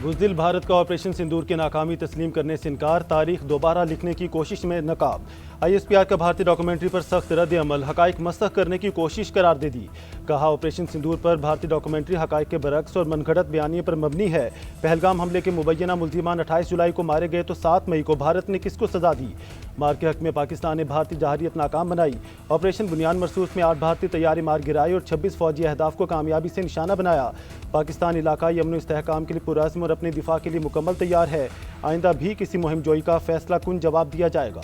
बुज़दिल भारत का ऑपरेशन सिंदूर की नाकामी तस्लीम करने से इनकार, तारीख दोबारा लिखने की कोशिश में नाकाम। ISPR का भारतीय डॉक्यूमेंट्री पर सख्त रद्द अमल, हकाइक मसख करने की कोशिश करार दे दी। कहा, ऑपरेशन सिंदूर पर भारतीय डॉक्यूमेंट्री हकाइक के बरक्स और मनगढ़ंत बयानिए पर मबनी है। पहलगाम हमले के मुबैना मुल्जिमान 28 जुलाई को मारे गए तो 7 मई को भारत ने किसको सजा दी? मार के हक में पाकिस्तान ने भारतीय जहारियत नाकाम बनाई। ऑपरेशन बुनियाद मरसूस में 8 भारतीय तैयारी मार गिराई और 26 फौजी अहदाफ को कामयाबी से निशाना बनाया। पाकिस्तान इलाकाई अमन इस्तेहकाम के लिए पुरअज़्म और अपने दिफा के लिए मुकम्मल तैयार है। आइंदा भी किसी मुहिम जोई का फैसला कुन जवाब दिया जाएगा।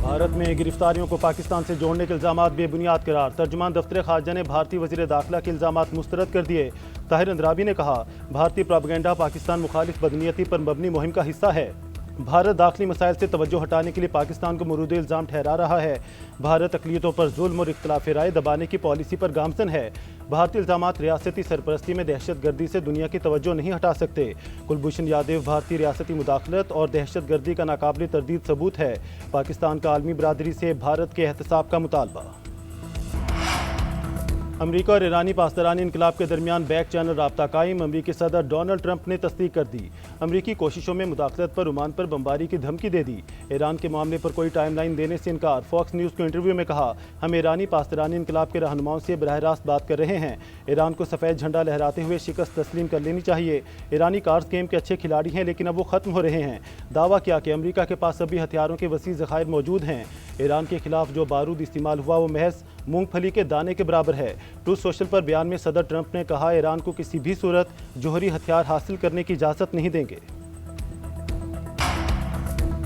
भारत में गिरफ्तारियों को पाकिस्तान से जोड़ने के इल्ज़ामात बेबुनियाद करार, तर्जुमान दफ्तर खारजा ने भारतीय वज़ीर दाखिला के इल्ज़ामात मुस्तरद कर दिए। ताहिर अंद्राबी ने कहा, भारतीय प्रोपेगेंडा पाकिस्तान मुखालिफ बदनीयती पर मबनी मुहिम का हिस्सा है। भारत दाखिली मसाइल से तवज्जो हटाने के लिए पाकिस्तान को मुरूद इल्ज़ाम ठहरा रहा है। भारत अक़लियतों पर जुल्म और इख्तिलाफ राय दबाने की पॉलिसी पर गामजन है। भारतीय इल्ज़ामात रियासती सरपरस्ती में दहशत गर्दी से दुनिया की तवज्जो नहीं हटा सकते। कुलभूषण यादव भारतीय रियासती मुदाखलत और दहशत गर्दी का नाकाबिल तरदीद सबूत है। पाकिस्तान का आलमी बरादरी से भारत के एहतसाब का मुतालबा। अमरीका और ईरानी पासदारानी इनकलाब के दरमियान बैक चैनल राब्ता कायम, अमरीकी सदर डोनाल्ड ट्रंप ने तस्दीक कर दी। अमरीकी कोशिशों में मुदाखलत पर ओमान पर बमबारी की धमकी दे दी। ईरान के मामले पर कोई टाइमलाइन देने से इनकार। फॉक्स न्यूज़ को इंटरव्यू में कहा, हम ईरानी पासदारानी इनकलाब के रहनुमाओं से बराह रास्त बात कर रहे हैं। ईरान को सफ़ेद झंडा लहराते हुए शिकस्त तस्लीम कर लेनी चाहिए। ईरानी कार्ड्स गेम के अच्छे खिलाड़ी हैं, लेकिन अब वो ख़त्म हो रहे हैं। दावा किया कि अमरीका के पास अभी हथियारों के वसी ज़खायर मौजूद हैं। ईरान के खिलाफ जो बारूद इस्तेमाल हुआ वो महज मूंगफली के दाने के बराबर है। ट्रूथ सोशल पर बयान में सदर ट्रंप ने कहा, ईरान को किसी भी सूरत जोहरी हथियार हासिल करने की इजाज़त नहीं देंगे।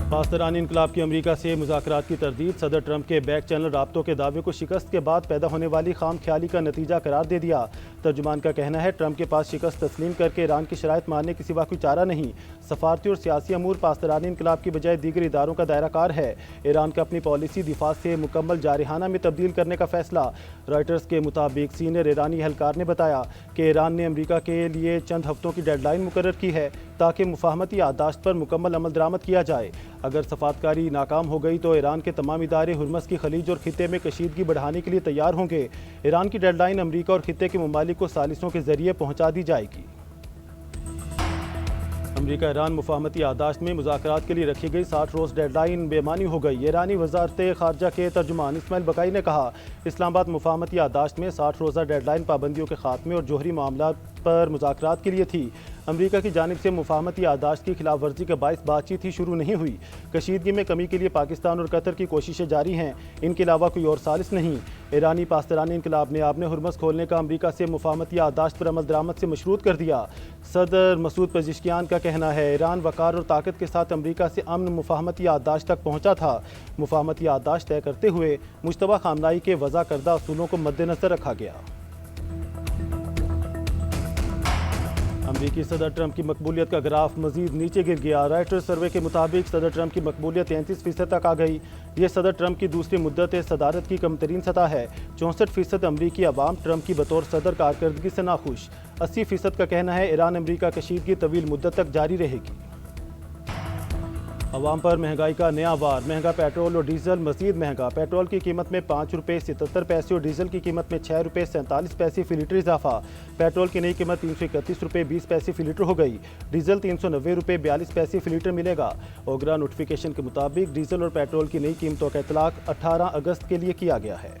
पासदारानी इनकलाब की अमरीका से मुज़ाकरात की तरदीद, सदर ट्रंप के बैक चैनल राब्तों के दावे को शिकस्त के बाद पैदा होने वाली खाम ख्याली का नतीजा करार दे दिया। तर्जुमान का कहना है, ट्रंप के पास शिकस्त तस्लीम करके ईरान की शराइत मानने के सिवा कोई चारा नहीं। सफारती और सियासी अमूर पासदारानी इनकलाब की बजाय दीगर इदारों का दायरा कार है। ईरान का अपनी पॉलिसी दिफा से मुकम्मल जारहाना में तब्दील करने का फैसला। रॉयटर्स के मुताबिक सीनियर ईरानी एहलकार ने बताया कि ईरान ने अमरीका के लिए चंद हफ्तों की डेडलाइन मुकर्रर की है ताकि मुफाहमती याददाश्त पर मुकम्मल अमल दरामद किया जाए। अगर सफारतकारी नाकाम हो गई तो ईरान के तमाम इदारे हुर्मस की खलीज और खित्ते में कशीदगी बढ़ाने के लिए तैयार होंगे। ईरान की डेडलाइन अमरीका और खित्ते के ममालिक को सालिसों के जरिए पहुंचा दी जाएगी। अमरीका ईरान मुफाहमती याददाश्त में मुज़ाकरात के लिए रखी गई 60 रोज़ डेडलाइन बेमानी हो गई। ईरानी वज़ारत ख़ारजा के तर्जुमान इस्माइल बकाई ने कहा, इस्लामाबाद मुफाहमती याददाश्त में 60 रोज़ा डेडलाइन पाबंदियों के खात्मे और जोहरी मामलात पर मुज़ाकरात के लिए थी। अमरीका की जानिब से मुफाहमती याददाश्त की खिलाफ वर्जी के बायस बातचीत ही शुरू नहीं हुई। कशीदगी में कमी के लिए पाकिस्तान और कतर की कोशिशें जारी हैं, इनके अलावा कोई और सालिस नहीं। ईरानी पासदारानी इनकलाब ने आपने हुर्मस खोलने का अमरीका से मुफाहमती याददाश्त पर अमल दरामद से मशरूत कर दिया। सदर मसूद पेज़ेश्कियान का कहना है, ईरान वक़ार और ताकत के साथ अमरीका से अमन मुफाहमती याददाश्त तक पहुँचा था। मुफाहमती याददाश्त तय करते हुए मुश्तबा खामनाई के वज़ा करदा असूलों को मद्देनज़र रखा गया। अमरीकी सदर ट्रंप की मकबूलियत का ग्राफ मजीद नीचे गिर गया। रॉयटर्स सर्वे के मुताबिक सदर ट्रंप की मकबूलियत 33% तक आ गई। ये सदर ट्रंप की दूसरी मुद्दत सदारत की कमतरीन सतह है। 64% अमरीकी अवाम ट्रंप की बतौर सदर कारकर्दगी से नाखुश। 80% का कहना है ईरान अमरीका कशीदगी तवील मुद्दत तक जारी रहेगी। अवाम पर महंगाई का नया वार, महंगा पेट्रोल और डीजल मजीद महंगा। पेट्रोल की कीमत में 5 रुपये 77 पैसे और डीजल की कीमत में 6 रुपये 47 पैसे फी लीटर इजाफा। पेट्रोल की नई कीमत 331 रुपये 20 पैसे फी लीटर हो गई। डीजल 390 रुपये 42 पैसे फी लीटर मिलेगा। ओगरा नोटिफिकेशन के मुताबिक डीजल और पेट्रोल की नई कीमतों का इतलाक 18 अगस्त के लिए किया गया है।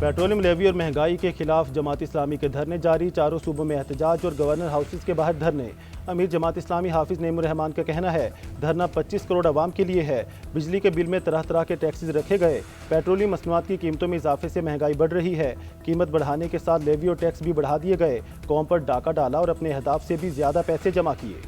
पेट्रोलियम लेवी और महंगाई के खिलाफ जमात इस्लामी के धरने जारी, चारों सूबों में एहतजाज और गवर्नर हाउसेज के बाहर धरने। अमीर जमात इस्लामी हाफिज नईमुर रहमान का कहना है, धरना 25 करोड़ आवाम के लिए है। बिजली के बिल में तरह तरह के टैक्सेस रखे गए। पेट्रोलियम मसनूआत की कीमतों में इजाफे से महंगाई बढ़ रही है। कीमत बढ़ाने के साथ लेवी और टैक्स भी बढ़ा दिए गए। कौम पर डाका डाला और अपने अहदाफ से भी ज़्यादा पैसे जमा किए।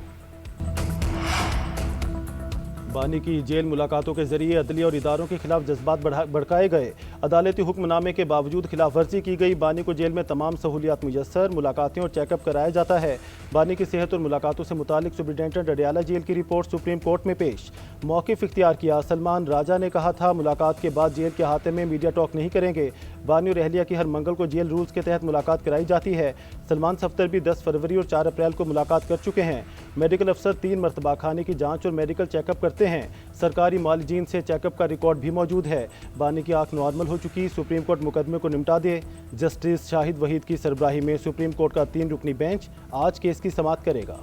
बानी की जेल मुलाकातों के जरिए अदलिया और इदारों के खिलाफ जज्बात भड़काए गए। अदालती हुक्मनामे के बावजूद खिलाफ वर्जी की गई। बानी को जेल में तमाम सहूलियात मुयस्सर, मुलाकातें और चेकअप कराया जाता है। बानी की सेहत और मुलाकातों से मुतालिक सुप्रिटेंडेंट अडियाला जेल की रिपोर्ट सुप्रीम कोर्ट में पेश। मौक़िफ़ इख्तियार किया। सलमान राजा ने कहा था, मुलाकात के बाद जेल के अहाते में मीडिया टॉक नहीं करेंगे। बानी और अहलिया की हर मंगल को जेल रूल्स के तहत मुलाकात कराई जाती है। सलमान सफ्तर भी 10 फरवरी और 4 अप्रैल को मुलाकात कर चुके हैं। मेडिकल अफसर 3 मरतबा खाने की जांच और मेडिकल चेकअप करते हैं। सरकारी मुआलिजीन से चेकअप का रिकॉर्ड भी मौजूद है। बानी की आंख नॉर्मल हो चुकी, सुप्रीम कोर्ट मुकदमे को निपटा दे। जस्टिस शाहिद वहीद की सरबराही में सुप्रीम कोर्ट का 3 रुकनी बेंच आज केस की समाअत करेगा।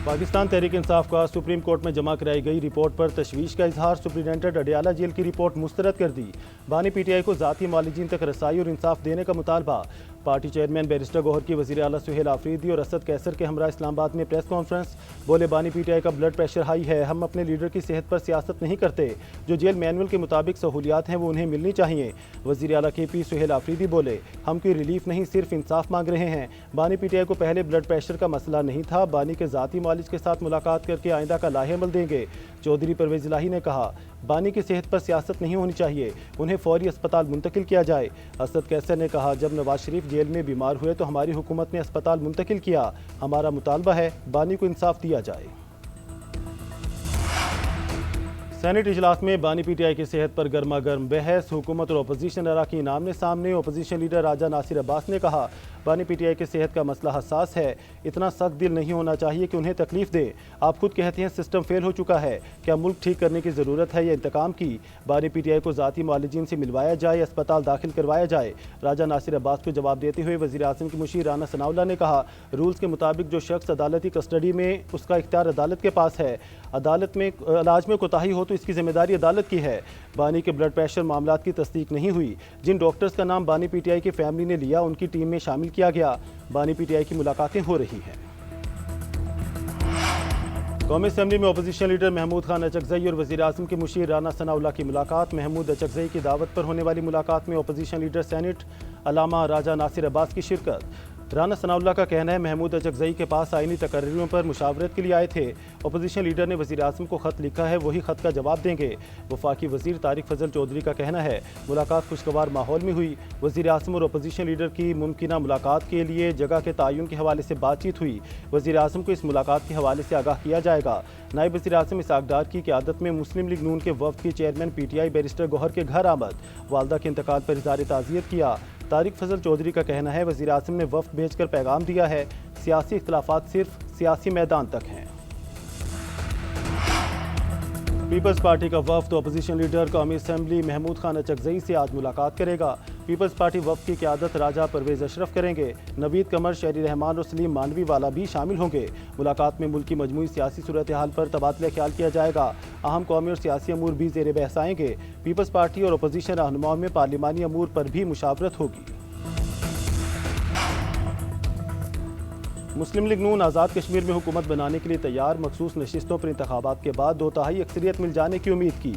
पाकिस्तान तहरीक इंसाफ का सुप्रीम कोर्ट में जमा कराई गई रिपोर्ट पर तशवीश का इजहार। सुप्रिटेंडेंट अडियाला जेल की रिपोर्ट मुस्तरद कर दी। बानी पीटीआई को ज़ाती मुआलिजीन तक रसाई और इंसाफ देने का मुतालबा। पार्टी चेयरमैन बैरिस्टर गौहर की वज़ीर आला सुहेल आफरीदी और असद कैसर के हमरा इस्लामाबाद में प्रेस कॉन्फ्रेंस। बोले, बानी पीटीआई का ब्लड प्रेशर हाई है, हम अपने लीडर की सेहत पर सियासत नहीं करते। जो जेल मैनुअल के मुताबिक सहूलियात हैं वो उन्हें मिलनी चाहिए। वज़ीर आला KP सुहेल आफरीदी बोले, हम कोई रिलीफ नहीं, सिर्फ इंसाफ मांग रहे हैं। बानी पीटीआई को पहले ब्लड प्रेशर का मसला नहीं था। बानी के ज़ाती मालिज के साथ मुलाकात करके आइंदा का लाहे अमल देंगे। चौधरी परवेज इलाही ने कहा, बानी की सेहत पर सियासत नहीं होनी चाहिए, उन्हें फौरी अस्पताल मुंतकिल किया जाए। असद कैसर ने कहा, जब नवाज शरीफ जेल में बीमार हुए तो हमारी हुकूमत ने अस्पताल मुंतकिल किया। हमारा मुतालबा है बानी को इंसाफ दिया जाए। सेनेट इजलास में बानी पीटीआई की सेहत पर गर्मा गर्म बहस। हुकूमत और अपोजिशन अरकान आमने सामने। अपोजिशन लीडर राजा नासिर अब्बास ने कहा, बानी पीटीआई की सेहत का मसला हसास है, इतना सख्त दिल नहीं होना चाहिए कि उन्हें तकलीफ दे। आप खुद कहते हैं सिस्टम फेल हो चुका है, क्या मुल्क ठीक करने की ज़रूरत है या इंतकाम की? बानी पीटीआई को ज़ाती मुआलिजीन से मिलवाया जाए, अस्पताल दाखिल करवाया जाए। राजा नासिर अब्बास को जवाब देते हुए वज़ीर आज़म की मुशीर राना सनाउल्लाह ने कहा, रूल्स के मुताबिक जो शख्स अदालती कस्टडी में, उसका इख्तियार अदालत के पास है। अदालत में इलाज में कोताही हो तो इसकी जिम्मेदारी अदालत की है। बानी के ब्लड प्रेशर मामलात की तस्दीक नहीं हुई। जिन डॉक्टर्स का नाम बानी पीटीआई की फैमिली ने लिया उनकी टीम में शामिल किया गया। बानी पीटीआई की मुलाकातें हो रही हैं। कौमी असम्बली में अपोजिशन लीडर महमूद खान अचकजई और वज़ीर आज़म के मुशीर राना सनाउल्लाह की मुलाकात। महमूद अचकजई की दावत पर होने वाली मुलाकात में अपोजिशन लीडर सेनेट अलामा राजा नासिर अब्बास की शिरकत। राना सनाउल्लाह का कहना है, महमूद अचकजई के पास आइनी तकर्रियों पर मुशावरत के लिए आए थे। अपोजिशन लीडर ने वज़ीर आज़म को ख़त लिखा है, वही ख़त का जवाब देंगे। वफाकी वज़ीर तारिक फजल चौधरी का कहना है, मुलाकात खुशगवार माहौल में हुई। वज़ीर आज़म और अपोजिशन लीडर की मुमकिना मुलाकात के लिए जगह के तयन के हवाले से बातचीत हुई। वज़ीर आज़म को इस मुलाकात के हवाले से आगाह किया जाएगा। नायब वज़ीर आज़म इसाक डार की क़यादत में मुस्लिम लीग नून के वफ़द की चेयरमैन पीटीआई बैरिस्टर गौहर के घर आमद। वालदा के इंतकाल पर इज़हार ताज़ियत किया। तारिक फजल चौधरी का कहना है, वज़ीर आज़म ने वफ़द भेजकर पैगाम दिया है, सियासी इख्तिलाफ़ात सिर्फ सियासी मैदान तक हैं। पीपल्स पार्टी का वफ़द अपोजिशन लीडर कौमी असम्बली महमूद खान अचकजई से आज मुलाकात करेगा। पीपल्स पार्टी वफ़द की क़यादत राजा परवेज़ अशरफ करेंगे। नवीद कमर, शहरी रहमान और सलीम मानवी वाला भी शामिल होंगे। मुलाकात में मुल्क की मजमूई सियासी सूरत हाल पर तबादला ख्याल किया जाएगा। अहम कौमी और सियासी अमूर भी ज़ेर बहस आएंगे। पीपल्स पार्टी और अपोजिशन रहनुमाओं में पार्लिमानी अमूर पर भी मुशावरत होगी। मुस्लिम लीग नून आज़ाद कश्मीर में हुकूमत बनाने के लिए तैयार। मखसूस नशिस्तों पर इंतखाबात के बाद 2/3 अक्सरियत मिल जाने की उम्मीद की।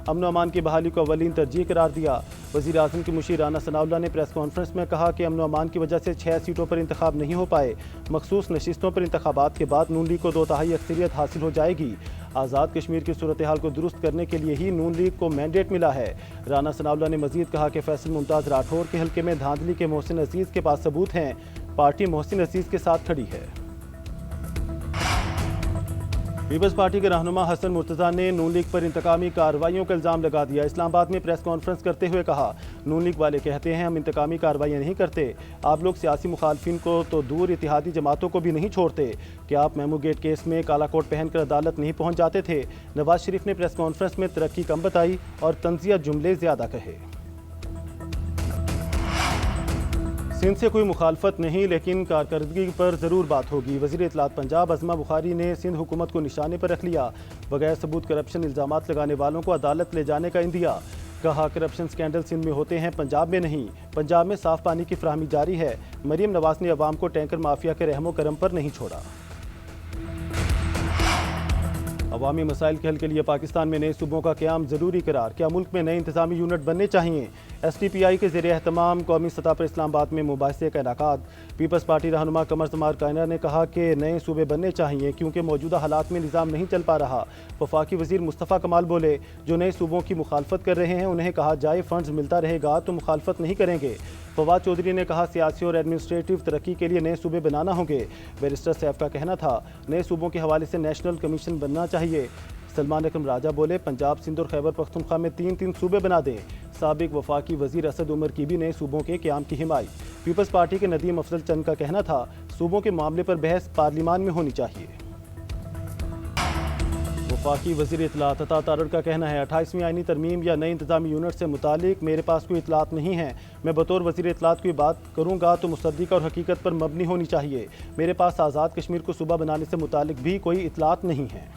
अमन व अमान की बहाली को अवलीन तरजीह करार दिया। वज़ीर आज़म की मुशीर राना सनाउल्लाह ने प्रेस कॉन्फ्रेंस में कहा कि अमन व अमान की वजह से 6 सीटों पर इंतखाब नहीं हो पाए। मखसूस नशिस्तों पर इंतखाबात के बाद नून लीग को 2/3 अक्सरियत हासिल हो जाएगी। आज़ाद कश्मीर की सूरत हाल को दुरुस्त करने के लिए ही नून लीग को मैंडेट मिला है। राना सनाउल्लाह ने मजीद कहा कि फैसल मुमताज़ राठौर के हल्के में धांधली के मोहसिन अजीज़ के पास सबूत हैं। पार्टी मोहसिन अजीज़ के साथ खड़ी है। पीपल्स पार्टी के रहनुमा हसन मुर्तज़ा ने नून लीग पर इंतकामी कार्रवाइयों का इल्ज़ाम लगा दिया। इस्लामाबाद में प्रेस कॉन्फ्रेंस करते हुए कहा, नून लीग वाले कहते हैं हम इंतकामी कार्रवाइयाँ नहीं करते। आप लोग सियासी मुखालफिन को तो दूर, इत्तेहादी जमातों को भी नहीं छोड़ते। क्या आप मेमू गेट केस में काला कोट पहनकर अदालत नहीं पहुँच जाते थे? नवाज शरीफ ने प्रेस कॉन्फ्रेंस में तरक्की कम बताई और तंज़िया जुमले ज़्यादा कहे। सिंध से कोई मुखालफत नहीं, लेकिन कारकर्दगी पर ज़रूर बात होगी। वज़ीर इत्तलात पंजाब अज़मा बुखारी ने सिंध हुकूमत को निशाने पर रख लिया। बगैर सबूत करप्शन इल्ज़ामात लगाने वालों को अदालत ले जाने का इंदिया। कहा, करप्शन स्कैंडल सिंध में होते हैं, पंजाब में नहीं। पंजाब में साफ़ पानी की फराहमी जारी है। मरीम नवाज़ ने अवाम को टैंकर माफिया के रहमो करम पर नहीं छोड़ा। अवामी मसाइल के हल के लिए पाकिस्तान में नए सूबों का क़याम ज़रूरी करार। क्या मुल्क में नए इंतज़ामी यूनिट बनने चाहिए? STPI के ज़ेरे एहतमाम कौमी सतह पर इस्लामाबाद में मुबाहिसे का इनेकाद। पीपल्स पार्टी रहनुमा कमर जमार कायना ने कहा कि नए सूबे बनने चाहिए क्योंकि मौजूदा हालात में निज़ाम नहीं चल पा रहा। वफाकी वज़ीर मुस्तफ़ा कमाल बोले, जो नए सूबों की मुखालफत कर रहे हैं उन्हें कहा जाए फ़ंड्स मिलता रहेगा तो मुखालफत नहीं करेंगे। फवाद चौधरी ने कहा, सियासी और एडमिनिस्ट्रेटिव तरक्की के लिए नए सूबे बनाना होंगे। बैरिस्टर सैफ का कहना था, नए सूबों के हवाले से नेशनल कमीशन बनना चाहिए। सलमान अकरम राजा बोले, पंजाब, सिंध और खैबर पख्तूनख्वा में 3-3 सूबे बना दें। साबिक वफाकी वजीर असद उमर की भी नए सूबों के क़याम की हिमायत। पीपल्स पार्टी के नदीम अफजल चंद का कहना था, सूबों के मामले पर बहस पार्लियामान में होनी चाहिए। वफाकी वज़ीर इत्तलात अता तारड़ का कहना है, 28वीं आईनी तरमीम या नई इंतजामी यूनिट से मुतालिक मेरे पास कोई इत्तलात नहीं है। मैं बतौर वज़ीर इत्तलात की बात करूँगा तो मुसद्दिक़ और हकीकत पर मबनी होनी चाहिए। मेरे पास आज़ाद कश्मीर को सूबा बनाने से मुतालिक भी कोई इत्तलात नहीं है।